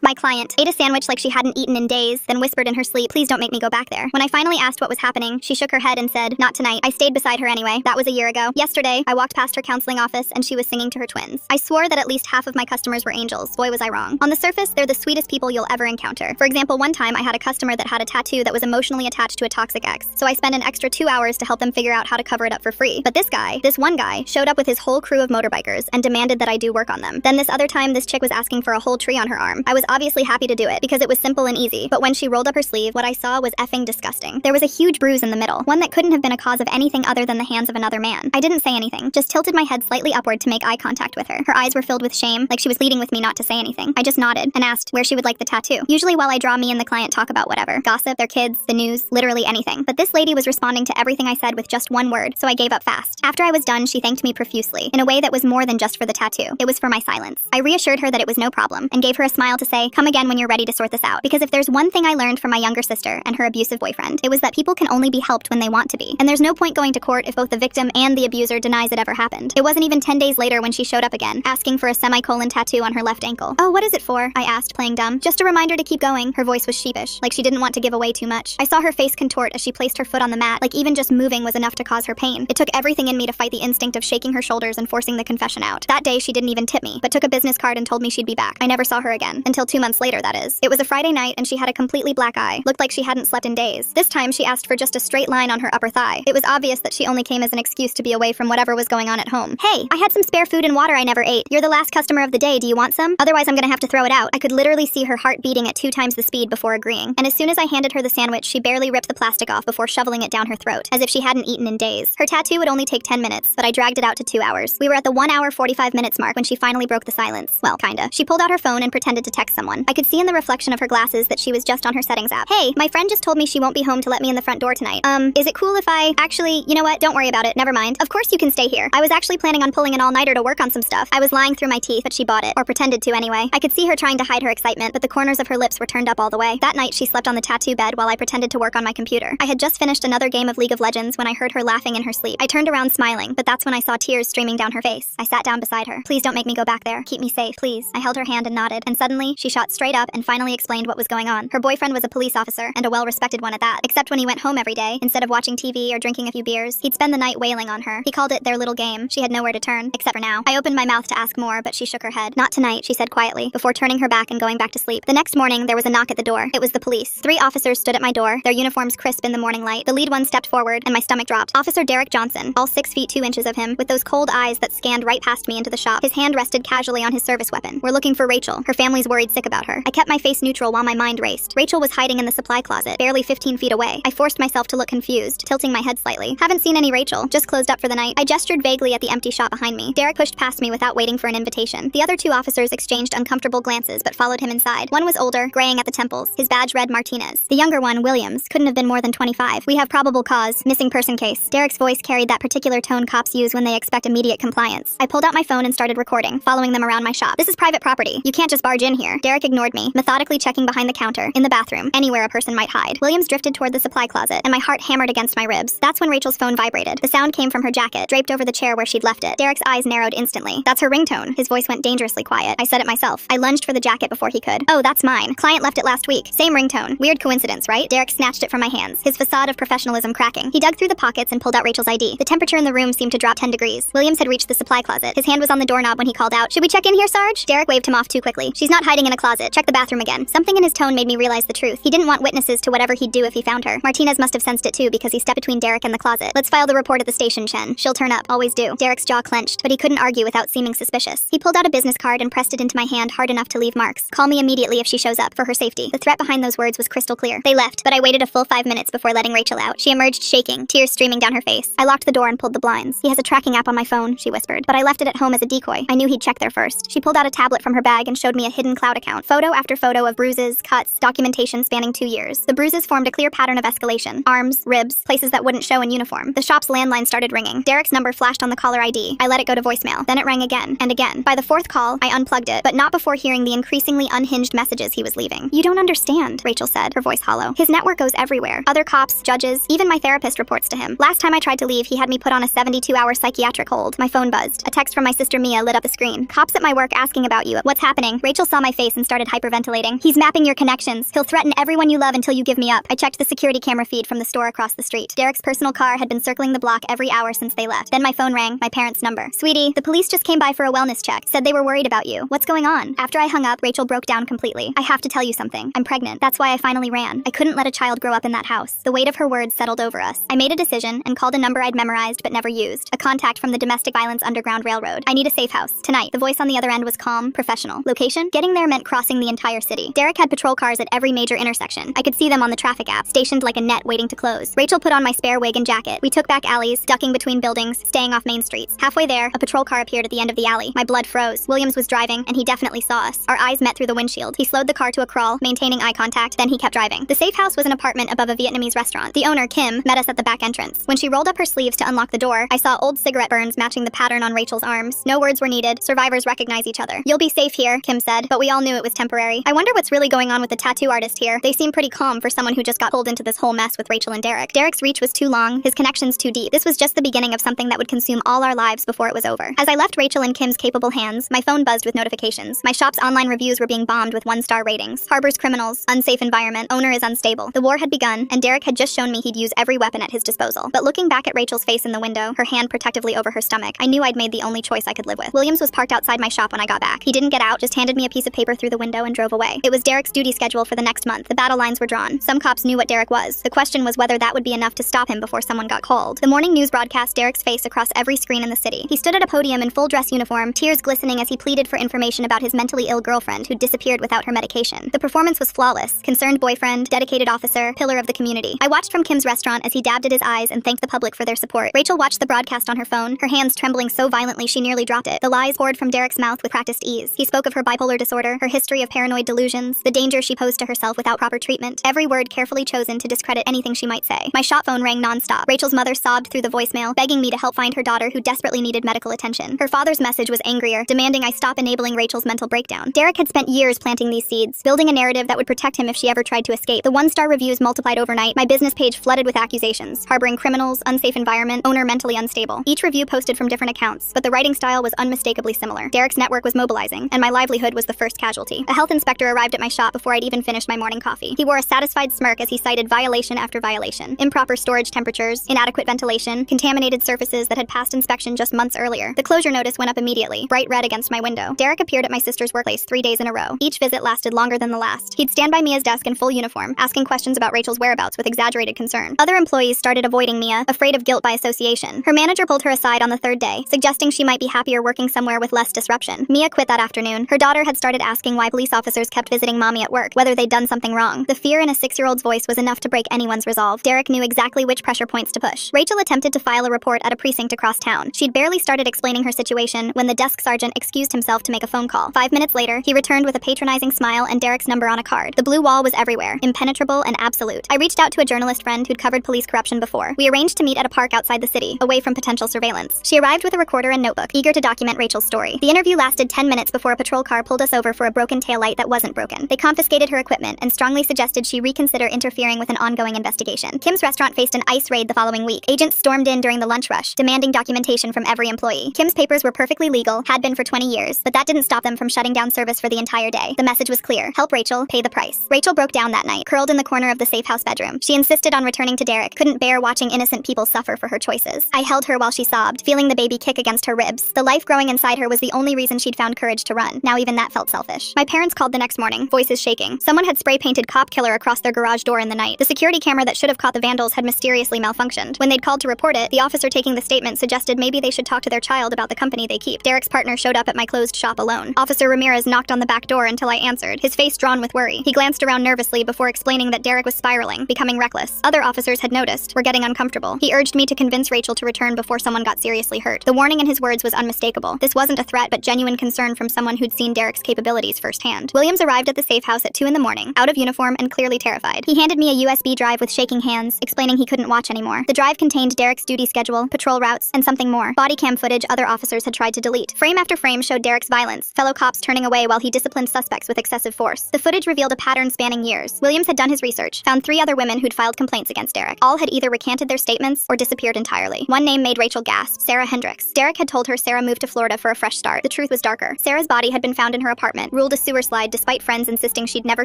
My client ate a sandwich like she hadn't eaten in days, then whispered in her sleep, "Please don't make me go back there." When I finally asked what was happening, she shook her head and said, "Not tonight. I stayed beside her anyway. That was a year ago. Yesterday, I walked past her counseling office and she was singing to her twins. I swore that at least half of my customers were angels. Boy, was I wrong. On the surface, they're the sweetest people you'll ever encounter. For example, one time I had a customer that had a tattoo that was emotionally attached to a toxic ex, so I spent an extra 2 hours to help them figure out how to cover it up for free. But this one guy, showed up with his whole crew of motorbikers and demanded that I do work on them. Then this other time, this chick was asking for a whole tree on her arm. I was obviously happy to do it because it was simple and easy, but when she rolled up her sleeve, what I saw was effing disgusting. There was a huge bruise in the middle, one that couldn't have been a cause of anything other than the hands of another man. I didn't say anything, just tilted my head slightly upward to make eye contact with her. Her eyes were filled with shame, like she was pleading with me not to say anything. I just nodded and asked where she would like the tattoo. Usually while I draw, me and the client talk about whatever. Gossip, their kids, the news, literally anything. But this lady was responding to everything I said with just one word, so I gave up fast. After I was done, she thanked me profusely, in a way that was more than just for the tattoo. It was for my silence. I reassured her that it was no problem, and gave her a smile to say, "Come again when you're ready to sort this out." Because if there's one thing I learned from my younger sister and her abusive boyfriend, it was that people can only be helped when they want to be. And there's no point going to court if both the victim and the abuser denies it ever happened. It wasn't even 10 days later when she showed up again, asking for a semicolon tattoo on her left ankle. "Oh, what is it for?" I asked, playing dumb. "Just a reminder to keep going." Her voice was sheepish, like she didn't want to give away too much. I saw her face contort as she placed her foot on the mat, like even just moving was enough to cause her pain. It took everything in me to fight the instinct of shaking her shoulders and forcing the confession out. That day, she didn't even tip me, but took a business card and told me she'd be back. I never saw her again. Until 2 months later, that is. It was a Friday night and she had a completely black eye. Looked like she hadn't slept in days. This time, she asked for just a straight line on her upper thigh. It was obvious that she only came as an excuse to be away from whatever was going on at home. "Hey, I had some spare food and water I never ate. You're the last customer of the day. Do you want some? Otherwise, I'm gonna have to throw it out." I could literally see her heart beating at 2 times the speed before agreeing. And as soon as I handed her the sandwich, she barely ripped the plastic off before shoveling it down her throat, as if she hadn't eaten in days. Her tattoo would only take 10 minutes, but I dragged it out to 2 hours. We were at the 1 hour 45 minutes mark when she finally broke the silence. Well, kinda. She pulled out her phone and pretended to text someone. I could see in the reflection of her glasses that she was just on her settings app. "Hey, my friend just told me she won't be home to let me in the front door tonight. Is it cool if actually, you know what? Don't worry about it. Never mind. Of course you can stay here. I was actually planning on pulling an all-nighter to work on some stuff." I was lying through my teeth, but she bought it, or pretended to anyway. I could see her trying to hide her excitement, but the corners of her lips were turned up all the way. That night, she slept on the tattoo bed while I pretended to work on my computer. I had just finished another game of League of Legends when I heard her laughing in her sleep. I turned around smiling, but that's when I saw tears streaming down her face. I sat down beside her. "Please don't make me go back there. Keep me safe, please." I held her hand and nodded, and suddenly, she shot straight up and finally explained what was going on. Her boyfriend was a police officer, and a well-respected one at that. Except when he went home every day, instead of watching TV or drinking a few beers, he'd spend the night wailing on her. He called it their little game. She had nowhere to turn, except for now. I opened my mouth to ask more, but she shook her head. "Not tonight," she said quietly, before turning her back and going back to sleep. The next morning, there was a knock at the door. It was the police. 3 officers stood at my door, their uniforms crisp in the morning light. The lead one stepped forward, and my stomach dropped. Officer Derek Johnson, all 6 feet 2 inches of him, with those cold eyes that scanned right past me into the shop. His hand rested casually on his service weapon. "We're looking for Rachel. Her family's worried sick about her." I kept my face neutral while my mind raced. Rachel was hiding in the supply closet, barely 15 feet away. I forced myself to look confused, tilting my head slightly. "Haven't seen any Rachel. Just closed up for the night." I gestured vaguely at the empty shop behind me. Derek pushed past me without waiting for an invitation. The other 2 officers exchanged uncomfortable glances but followed him inside. One was older, graying at the temples. His badge read Martinez. The younger one, Williams, couldn't have been more than 25. "We have probable cause. Missing person case." Derek's voice carried that particular tone cops use when they expect immediate compliance. I pulled out my phone and started recording, following them around my shop. "This is private property. You can't just barge in here." Derek ignored me, methodically checking behind the counter, in the bathroom, anywhere a person might hide. Williams drifted toward the supply closet, and my heart hammered against my ribs. That's when Rachel's phone vibrated. The sound came from her jacket, draped over the chair where she'd left it. Derek's eyes narrowed instantly. "That's her ringtone." His voice went dangerously quiet. I said it myself. I lunged for the jacket before he could. "Oh, that's mine. Client left it last week. Same ringtone. Weird coincidence, right?" Derek snatched it from my hands, his facade of professionalism cracking. He dug through the pockets and pulled out Rachel's ID. The temperature in the room seemed to drop 10 degrees. Williams had reached the supply closet. His hand was on the doorknob when he called out, "Should we check in here, Sarge?" Derek waved him off too quickly. "She's not hiding in a closet. Check the bathroom again." Something in his tone made me realize the truth. He didn't want witnesses to whatever he'd do if he found her. Martinez must have sensed it too because he stepped between Derek and the closet. "Let's file the report at the station, Chen. She'll turn up. Always do." Derek's jaw clenched, but he couldn't argue without seeming suspicious. He pulled out a business card and pressed it into my hand hard enough to leave marks. "Call me immediately if she shows up, for her safety." The threat behind those words was crystal clear. They left, but I waited a full 5 minutes before letting Rachel out. She emerged shaking, tears streaming down her face. I locked the door and pulled the blinds. "He has a tracking app on my phone," she whispered, "but I left it at home as a decoy. I knew he'd check there first." She pulled out a tablet from her bag and showed me a hidden cloud account. Photo after photo of bruises, cuts, documentation spanning 2 years. The bruises formed a clear pattern of escalation. Arms, ribs, places that wouldn't show in uniform. The shop's landline started ringing. Derek's number flashed on the caller ID. I let it go to voicemail. Then it rang again and again. By the 4th call, I unplugged it, but not before hearing the increasingly unhinged messages he was leaving. "You don't understand," Rachel said, her voice hollow. "His network goes everywhere. Other cops, judges, even my therapist reports to him. Last time I tried to leave, he had me put on a 72-hour psychiatric hold." My phone buzzed. A text from my sister Mia lit up the screen. "Cops at my work asking about you. What's happening?" Rachel saw my face voice and started hyperventilating. He's mapping your connections. He'll threaten everyone you love until you give me up. I checked the security camera feed from the store across the street. Derek's personal car had been circling the block every hour since they left. Then my phone rang, my parents' number. Sweetie, the police just came by for a wellness check. Said they were worried about you. What's going on? After I hung up, Rachel broke down completely. I have to tell you something. I'm pregnant. That's why I finally ran. I couldn't let a child grow up in that house. The weight of her words settled over us. I made a decision and called a number I'd memorized but never used. A contact from the Domestic Violence Underground Railroad. I need a safe house. Tonight. The voice on the other end was calm, professional. Location? Getting there meant crossing the entire city. Derek had patrol cars at every major intersection. I could see them on the traffic app, stationed like a net waiting to close. Rachel put on my spare wig and jacket. We took back alleys, ducking between buildings, staying off main streets. Halfway there, a patrol car appeared at the end of the alley. My blood froze. Williams was driving, and he definitely saw us. Our eyes met through the windshield. He slowed the car to a crawl, maintaining eye contact, then he kept driving. The safe house was an apartment above a Vietnamese restaurant. The owner, Kim, met us at the back entrance. When she rolled up her sleeves to unlock the door, I saw old cigarette burns matching the pattern on Rachel's arms. No words were needed. Survivors recognize each other. You'll be safe here, Kim said, but we all knew it was temporary. I wonder what's really going on with the tattoo artist here. They seem pretty calm for someone who just got pulled into this whole mess with Rachel and Derek. Derek's reach was too long, his connections too deep. This was just the beginning of something that would consume all our lives before it was over. As I left Rachel in Kim's capable hands, my phone buzzed with notifications. My shop's online reviews were being bombed with 1-star ratings. Harbors criminals, unsafe environment, owner is unstable. The war had begun, and Derek had just shown me he'd use every weapon at his disposal. But looking back at Rachel's face in the window, her hand protectively over her stomach, I knew I'd made the only choice I could live with. Williams was parked outside my shop when I got back. He didn't get out, just handed me a piece of paper through the window and drove away. It was Derek's duty schedule for the next month. The battle lines were drawn. Some cops knew what Derek was. The question was whether that would be enough to stop him before someone got called. The morning news broadcast Derek's face across every screen in the city. He stood at a podium in full dress uniform, tears glistening as he pleaded for information about his mentally ill girlfriend who disappeared without her medication. The performance was flawless. Concerned boyfriend, dedicated officer, pillar of the community. I watched from Kim's restaurant as he dabbed at his eyes and thanked the public for their support. Rachel watched the broadcast on her phone, her hands trembling so violently she nearly dropped it. The lies poured from Derek's mouth with practiced ease. He spoke of her bipolar disorder, her history of paranoid delusions, the danger she posed to herself without proper treatment. Every word carefully chosen to discredit anything she might say. My shop phone rang nonstop. Rachel's mother sobbed through the voicemail, begging me to help find her daughter who desperately needed medical attention. Her father's message was angrier, demanding I stop enabling Rachel's mental breakdown. Derek had spent years planting these seeds, building a narrative that would protect him if she ever tried to escape. The 1-star reviews multiplied overnight, my business page flooded with accusations, harboring criminals, unsafe environment, owner mentally unstable. Each review posted from different accounts, but the writing style was unmistakably similar. Derek's network was mobilizing, and my livelihood was the first casualty. A health inspector arrived at my shop before I'd even finished my morning coffee. He wore a satisfied smirk as he cited violation after violation. Improper storage temperatures, inadequate ventilation, contaminated surfaces that had passed inspection just months earlier. The closure notice went up immediately, bright red against my window. Derek appeared at my sister's workplace 3 days in a row. Each visit lasted longer than the last. He'd stand by Mia's desk in full uniform, asking questions about Rachel's whereabouts with exaggerated concern. Other employees started avoiding Mia, afraid of guilt by association. Her manager pulled her aside on the 3rd day, suggesting she might be happier working somewhere with less disruption. Mia quit that afternoon. Her daughter had started asking why police officers kept visiting Mommy at work, whether they'd done something wrong. The fear in a 6-year-old's voice was enough to break anyone's resolve. Derek knew exactly which pressure points to push. Rachel attempted to file a report at a precinct across town. She'd barely started explaining her situation when the desk sergeant excused himself to make a phone call. 5 minutes later, he returned with a patronizing smile and Derek's number on a card. The blue wall was everywhere, impenetrable and absolute. I reached out to a journalist friend who'd covered police corruption before. We arranged to meet at a park outside the city, away from potential surveillance. She arrived with a recorder and notebook, eager to document Rachel's story. The interview lasted 10 minutes before a patrol car pulled us over for a broken taillight that wasn't broken. They confiscated her equipment and strongly suggested she reconsider interfering with an ongoing investigation. Kim's restaurant faced an ICE raid the following week. Agents stormed in during the lunch rush, demanding documentation from every employee. Kim's papers were perfectly legal, had been for 20 years, but that didn't stop them from shutting down service for the entire day. The message was clear: help Rachel, pay the price. Rachel broke down that night, curled in the corner of the safe house bedroom. She insisted on returning to Derek, couldn't bear watching innocent people suffer for her choices. I held her while she sobbed, feeling the baby kick against her ribs. The life growing inside her was the only reason she'd found courage to run. Now even that felt selfish. My parents called the next morning, voices shaking. Someone had spray-painted cop killer across their garage door in the night. The security camera that should have caught the vandals had mysteriously malfunctioned. When they'd called to report it, the officer taking the statement suggested maybe they should talk to their child about the company they keep. Derek's partner showed up at my closed shop alone. Officer Ramirez knocked on the back door until I answered, his face drawn with worry. He glanced around nervously before explaining that Derek was spiraling, becoming reckless. Other officers had noticed, were getting uncomfortable. He urged me to convince Rachel to return before someone got seriously hurt. The warning in his words was unmistakable. This wasn't a threat, but genuine concern from someone who'd seen Derek's capabilities firsthand. Williams arrived at the safe house at 2 in the morning, out of uniform and clearly terrified. He handed me a USB drive with shaking hands, explaining he couldn't watch anymore. The drive contained Derek's duty schedule, patrol routes, and something more. Body cam footage other officers had tried to delete. Frame after frame showed Derek's violence, fellow cops turning away while he disciplined suspects with excessive force. The footage revealed a pattern spanning years. Williams had done his research, found 3 other women who'd filed complaints against Derek. All had either recanted their statements or disappeared entirely. One name made Rachel gasp: Sarah Hendricks. Derek had told her Sarah moved to Florida for a fresh start. The truth was darker. Sarah's body had been found in her apartment, ruled ruled a sewer slide despite friends insisting she'd never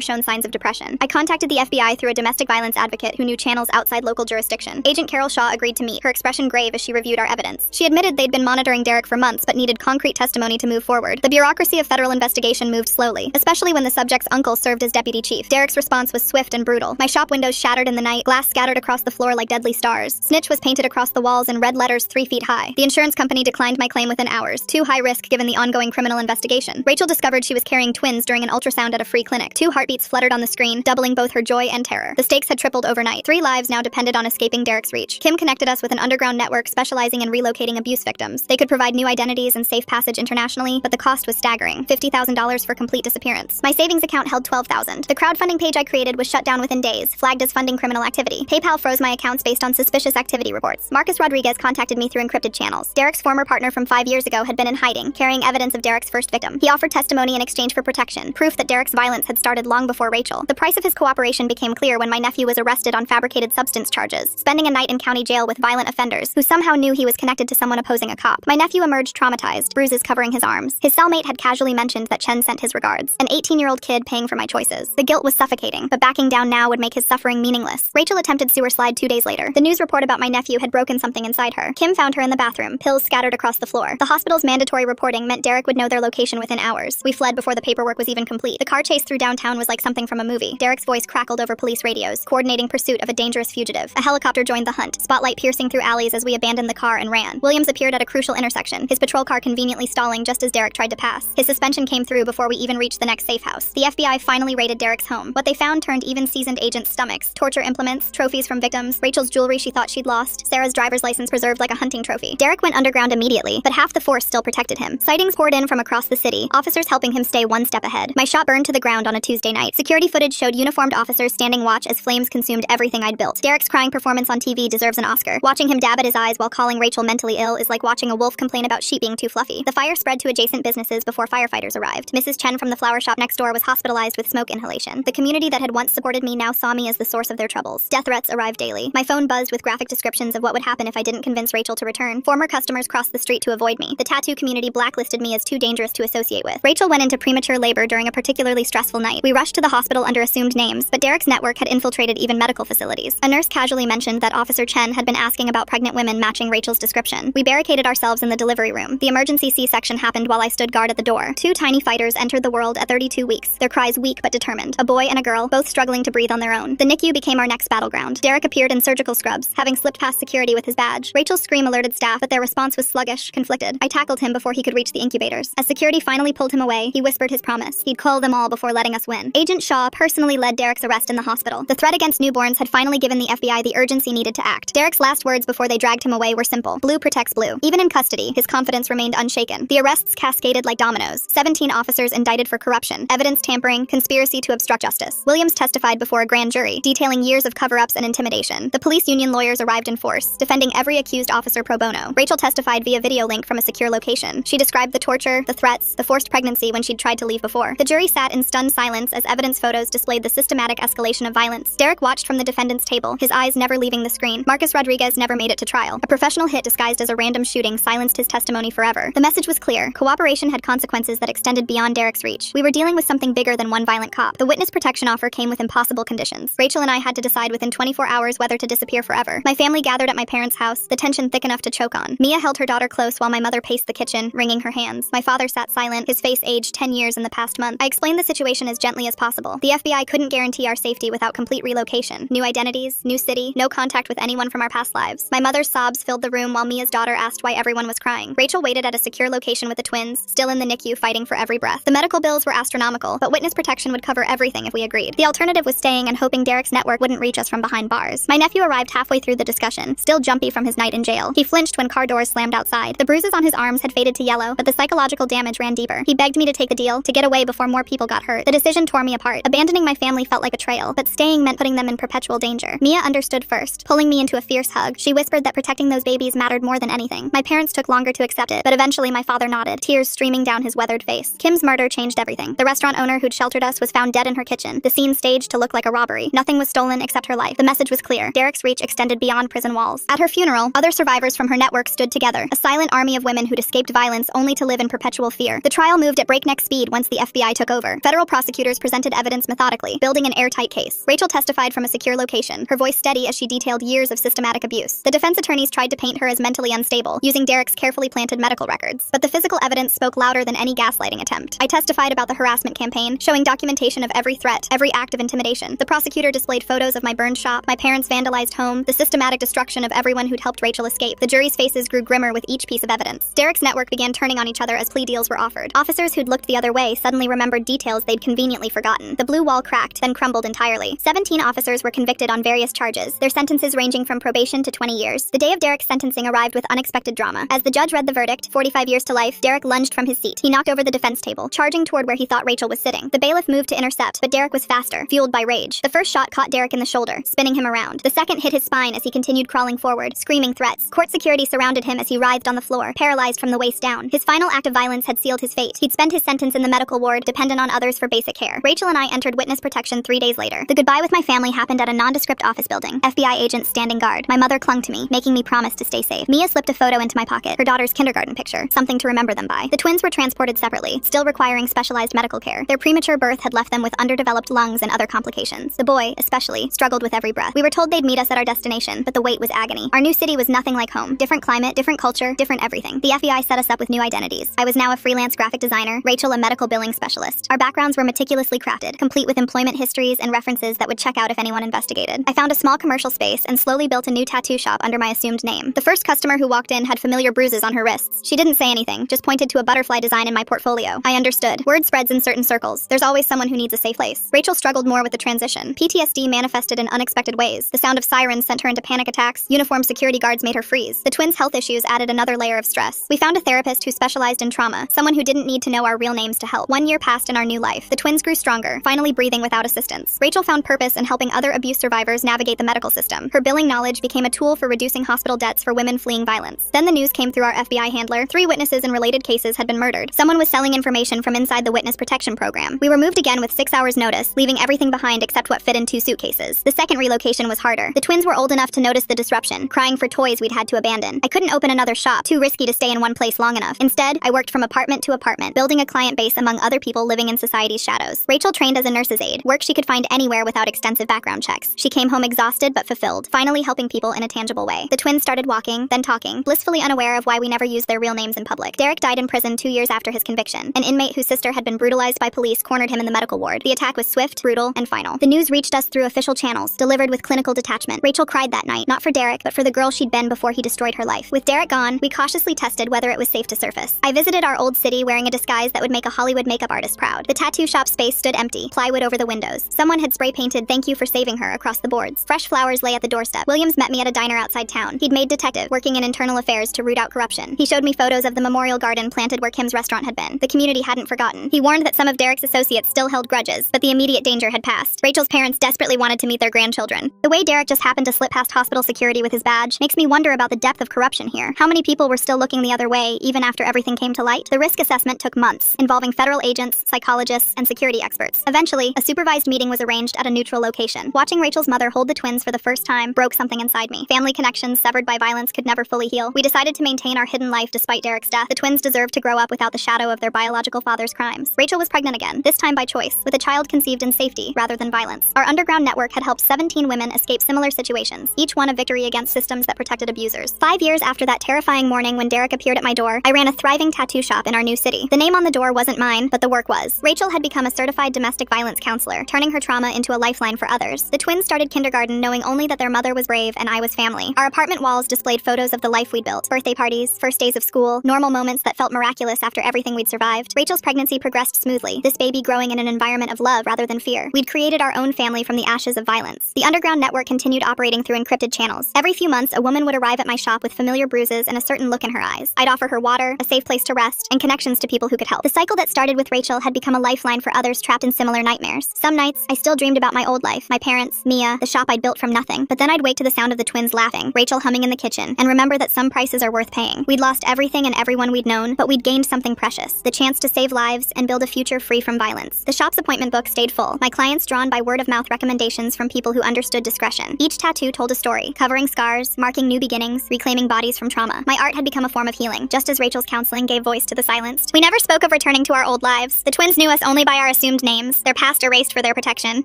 shown signs of depression. I contacted the FBI through a domestic violence advocate who knew channels outside local jurisdiction. Agent Carol Shaw agreed to meet, her expression grave as she reviewed our evidence. She admitted they'd been monitoring Derek for months but needed concrete testimony to move forward. The bureaucracy of federal investigation moved slowly, especially when the subject's uncle served as deputy chief. Derek's response was swift and brutal. My shop windows shattered in the night, glass scattered across the floor like deadly stars. Snitch was painted across the walls in red letters 3 feet high. The insurance company declined my claim within hours, too high risk given the ongoing criminal investigation. Rachel discovered she was carrying twins during an ultrasound at a free clinic. 2 heartbeats fluttered on the screen, doubling both her joy and terror. The stakes had tripled overnight. 3 lives now depended on escaping Derek's reach. Kim connected us with an underground network specializing in relocating abuse victims. They could provide new identities and safe passage internationally, but the cost was staggering, $50,000 for complete disappearance. My savings account held $12,000. The crowdfunding page I created was shut down within days, flagged as funding criminal activity. PayPal froze my accounts based on suspicious activity reports. Marcus Rodriguez contacted me through encrypted channels. Derek's former partner from 5 years ago had been in hiding, carrying evidence of Derek's first victim. He offered testimony in exchange for protection, proof that Derek's violence had started long before Rachel. The price of his cooperation became clear when my nephew was arrested on fabricated substance charges, spending a night in county jail with violent offenders who somehow knew he was connected to someone opposing a cop. My nephew emerged traumatized, bruises covering his arms. His cellmate had casually mentioned that Chen sent his regards. An 18-year-old kid paying for my choices. The guilt was suffocating, but backing down now would make his suffering meaningless. Rachel attempted sewer slide 2 days later. The news report about my nephew had broken something inside her. Kim found her in the bathroom, pills scattered across the floor. The hospital's mandatory reporting meant Derek would know their location within hours. We fled before the paperwork was even complete. The car chase through downtown was like something from a movie. Derek's voice crackled over police radios, coordinating pursuit of a dangerous fugitive. A helicopter joined the hunt, spotlight piercing through alleys as we abandoned the car and ran. Williams appeared at a crucial intersection, his patrol car conveniently stalling just as Derek tried to pass. His suspension came through before we even reached the next safe house. The FBI finally raided Derek's home. What they found turned even seasoned agents' stomachs. Torture implements, trophies from victims, Rachel's jewelry she thought she'd lost, Sarah's driver's license preserved like a hunting trophy. Derek went underground immediately, but half the force still protected him. Sightings poured in from across the city, officers helping him stay one step ahead. My shop burned to the ground on a Tuesday night. Security footage showed uniformed officers standing watch as flames consumed everything I'd built. Derek's crying performance on TV deserves an Oscar. Watching him dab at his eyes while calling Rachel mentally ill is like watching a wolf complain about sheep being too fluffy. The fire spread to adjacent businesses before firefighters arrived. Mrs. Chen from the flower shop next door was hospitalized with smoke inhalation. The community that had once supported me now saw me as the source of their troubles. Death threats arrived daily. My phone buzzed with graphic descriptions of what would happen if I didn't convince Rachel to return. Former customers crossed the street to avoid me. The tattoo community blacklisted me as too dangerous to associate with. Rachel went into premature labor during a particularly stressful night. We rushed to the hospital under assumed names, but Derek's network had infiltrated even medical facilities. A nurse casually mentioned that Officer Chen had been asking about pregnant women matching Rachel's description. We barricaded ourselves in the delivery room. The emergency C-section happened while I stood guard at the door. 2 tiny fighters entered the world at 32 weeks, their cries weak but determined. A boy and a girl, both struggling to breathe on their own. The NICU became our next battleground. Derek appeared in surgical scrubs, having slipped past security with his badge. Rachel's scream alerted staff, but their response was sluggish, conflicted. I tackled him before he could reach the incubators. As security finally pulled him away, he whispered his promise. He'd cull them all before letting us win. Agent Shaw personally led Derek's arrest in the hospital. The threat against newborns had finally given the FBI the urgency needed to act. Derek's last words before they dragged him away were simple. Blue protects blue. Even in custody, his confidence remained unshaken. The arrests cascaded like dominoes. 17 officers indicted for corruption, evidence tampering, conspiracy to obstruct justice. Williams testified before a grand jury, detailing years of cover-ups and intimidation. The police union lawyers arrived in force, defending every accused officer pro bono. Rachel testified via video link from a secure location. She described the torture, the threats, the forced pregnancy when she'd tried to leave before. The jury sat in stunned silence as evidence photos displayed the systematic escalation of violence. Derek watched from the defendant's table, his eyes never leaving the screen. Marcus Rodriguez never made it to trial. A professional hit disguised as a random shooting silenced his testimony forever. The message was clear. Cooperation had consequences that extended beyond Derek's reach. We were dealing with something bigger than one violent cop. The witness protection offer came with impossible conditions. Rachel and I had to decide within 24 hours whether to disappear forever. My family gathered at my parents' house, the tension thick enough to choke on. Mia held her daughter close while my mother paced the kitchen, wringing her hands. My father sat silent, his face aged 10 years in the past month. I explained the situation as gently as possible. The FBI couldn't guarantee our safety without complete relocation. New identities, new city, no contact with anyone from our past lives. My mother's sobs filled the room while Mia's daughter asked why everyone was crying. Rachel waited at a secure location with the twins, still in the NICU fighting for every breath. The medical bills were astronomical, but witness protection would cover everything if we agreed. The alternative was staying and hoping Derek's network wouldn't reach us from behind bars. My nephew arrived halfway through the discussion, still jumpy from his night in jail. He flinched when car doors slammed outside. The bruises on his arms had faded to yellow, but the psychological damage ran deeper. He begged me to take the deal, to get away before more people got hurt. The decision tore me apart. Abandoning my family felt like betrayal, but staying meant putting them in perpetual danger. Mia understood first, pulling me into a fierce hug. She whispered that protecting those babies mattered more than anything. My parents took longer to accept it, but eventually my father nodded, tears streaming down his weathered face. Kim's murder changed everything. The restaurant owner who'd sheltered us was found dead in her kitchen, the scene staged to look like a robbery. Nothing was stolen except her life. The message was clear. Derek's reach extended beyond prison walls. At her funeral, other survivors from her network stood together, a silent army of women who'd escaped violence only to live in perpetual fear. The trial moved at breakneck speed disappeared once the FBI took over. Federal prosecutors presented evidence methodically, building an airtight case. Rachel testified from a secure location, her voice steady as she detailed years of systematic abuse. The defense attorneys tried to paint her as mentally unstable, using Derek's carefully planted medical records. But the physical evidence spoke louder than any gaslighting attempt. I testified about the harassment campaign, showing documentation of every threat, every act of intimidation. The prosecutor displayed photos of my burned shop, my parents' vandalized home, the systematic destruction of everyone who'd helped Rachel escape. The jury's faces grew grimmer with each piece of evidence. Derek's network began turning on each other as plea deals were offered. Officers who'd looked the other way suddenly remembered details they'd conveniently forgotten. The blue wall cracked, then crumbled entirely. 17 officers were convicted on various charges, their sentences ranging from probation to 20 years. The day of Derek's sentencing arrived with unexpected drama. As the judge read the verdict, 45 years to life, Derek lunged from his seat. He knocked over the defense table, charging toward where he thought Rachel was sitting. The bailiff moved to intercept, but Derek was faster, fueled by rage. The first shot caught Derek in the shoulder, spinning him around. The second hit his spine as he continued crawling forward, screaming threats. Court security surrounded him as he writhed on the floor, paralyzed from the waist down. His final act of violence had sealed his fate. He'd spend his sentence in the medical ward, dependent on others for basic care. Rachel and I entered witness protection 3 days later. The goodbye with my family happened at a nondescript office building. FBI agents standing guard. My mother clung to me, making me promise to stay safe. Mia slipped a photo into my pocket, her daughter's kindergarten picture, something to remember them by. The twins were transported separately, still requiring specialized medical care. Their premature birth had left them with underdeveloped lungs and other complications. The boy, especially, struggled with every breath. We were told they'd meet us at our destination, but the wait was agony. Our new city was nothing like home. Different climate, different culture, different everything. The FBI set us up with new identities. I was now a freelance graphic designer, Rachel a medical billing specialist. Our backgrounds were meticulously crafted, complete with employment histories and references that would check out if anyone investigated. I found a small commercial space and slowly built a new tattoo shop under my assumed name. The first customer who walked in had familiar bruises on her wrists. She didn't say anything, just pointed to a butterfly design in my portfolio. I understood. Word spreads in certain circles. There's always someone who needs a safe place. Rachel struggled more with the transition. PTSD manifested in unexpected ways. The sound of sirens sent her into panic attacks. Uniformed security guards made her freeze. The twins' health issues added another layer of stress. We found a therapist who specialized in trauma, someone who didn't need to know our real names to help. 1 year passed in our new life. The twins grew stronger, finally breathing without assistance. Rachel found purpose in helping other abuse survivors navigate the medical system. Her billing knowledge became a tool for reducing hospital debts for women fleeing violence. Then the news came through our FBI handler. 3 witnesses in related cases had been murdered. Someone was selling information from inside the witness protection program. We were moved again with 6 hours notice, leaving everything behind except what fit in 2 suitcases. The second relocation was harder. The twins were old enough to notice the disruption, crying for toys we'd had to abandon. I couldn't open another shop, too risky to stay in one place long enough. Instead, I worked from apartment to apartment, building a client base among other people living in society's shadows. Rachel trained as a nurse's aide, work she could find anywhere without extensive background checks. She came home exhausted but fulfilled, finally helping people in a tangible way. The twins started walking, then talking, blissfully unaware of why we never used their real names in public. Derek died in prison 2 years after his conviction. An inmate whose sister had been brutalized by police cornered him in the medical ward. The attack was swift, brutal, and final. The news reached us through official channels, delivered with clinical detachment. Rachel cried that night, not for Derek, but for the girl she'd been before he destroyed her life. With Derek gone, we cautiously tested whether it was safe to surface. I visited our old city wearing a disguise that would make a Hollywood makeup artist proud. The tattoo shop space stood empty, plywood over the windows. Someone had spray painted "Thank you for saving her" across the boards. Fresh flowers lay at the doorstep. Williams met me at a diner outside town. He'd made detective, working in internal affairs to root out corruption. He showed me photos of the memorial garden planted where Kim's restaurant had been. The community hadn't forgotten. He warned that some of Derek's associates still held grudges, but the immediate danger had passed. Rachel's parents desperately wanted to meet their grandchildren. The way Derek just happened to slip past hospital security with his badge makes me wonder about the depth of corruption here. How many people were still looking the other way, even after everything came to light? The risk assessment took months, involving federal agents, psychologists, and security experts. Eventually, a supervised meeting was arranged at a neutral location. Watching Rachel's mother hold the twins for the first time broke something inside me. Family connections severed by violence could never fully heal. We decided to maintain our hidden life despite Derek's death. The twins deserved to grow up without the shadow of their biological father's crimes. Rachel was pregnant again, this time by choice, with a child conceived in safety rather than violence. Our underground network had helped 17 women escape similar situations, each one a victory against systems that protected abusers. 5 years after that terrifying morning when Derek appeared at my door, I ran a thriving tattoo shop in our new city. The name on the door wasn't mine, but the work was. Rachel had become a certified domestic violence counselor, turning her trauma into a lifeline for others. The twins started kindergarten knowing only that their mother was brave and I was family. Our apartment walls displayed photos of the life we'd built. Birthday parties, first days of school, normal moments that felt miraculous after everything we'd survived. Rachel's pregnancy progressed smoothly, this baby growing in an environment of love rather than fear. We'd created our own family from the ashes of violence. The underground network continued operating through encrypted channels. Every few months, a woman would arrive at my shop with familiar bruises and a certain look in her eyes. I'd offer her water, a safe place to rest, and connections to people who could help. The cycle that started with Rachel had become a lifeline for others trapped in similar nightmares. Some nights, I still dreamed about my old life, my parents, Mia, the shop I'd built from nothing. But then I'd wake to the sound of the twins laughing, Rachel humming in the kitchen, and remember that some prices are worth paying. We'd lost everything and everyone we'd known, but we'd gained something precious, the chance to save lives and build a future free from violence. The shop's appointment book stayed full, my clients drawn by word-of-mouth recommendations from people who understood discretion. Each tattoo told a story, covering scars, marking new beginnings, reclaiming bodies from trauma. My art had become a form of healing, just as Rachel's counseling gave voice to the silenced. We never spoke of returning to our our old lives. The twins knew us only by our assumed names, their past erased for their protection.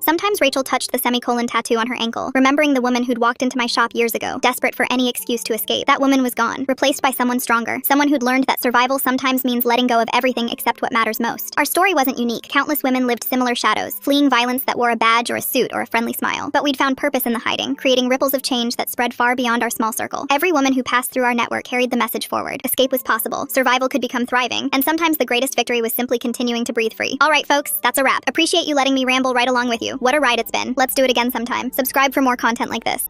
Sometimes Rachel touched the semicolon tattoo on her ankle, remembering the woman who'd walked into my shop years ago, desperate for any excuse to escape. That woman was gone, replaced by someone stronger, someone who'd learned that survival sometimes means letting go of everything except what matters most. Our story wasn't unique. Countless women lived similar shadows, fleeing violence that wore a badge or a suit or a friendly smile. But we'd found purpose in the hiding, creating ripples of change that spread far beyond our small circle. Every woman who passed through our network carried the message forward. Escape was possible, survival could become thriving, and sometimes the greatest victory was simply continuing to breathe free. Alright folks, that's a wrap. Appreciate you letting me ramble right along with you. What a ride it's been. Let's do it again sometime. Subscribe for more content like this.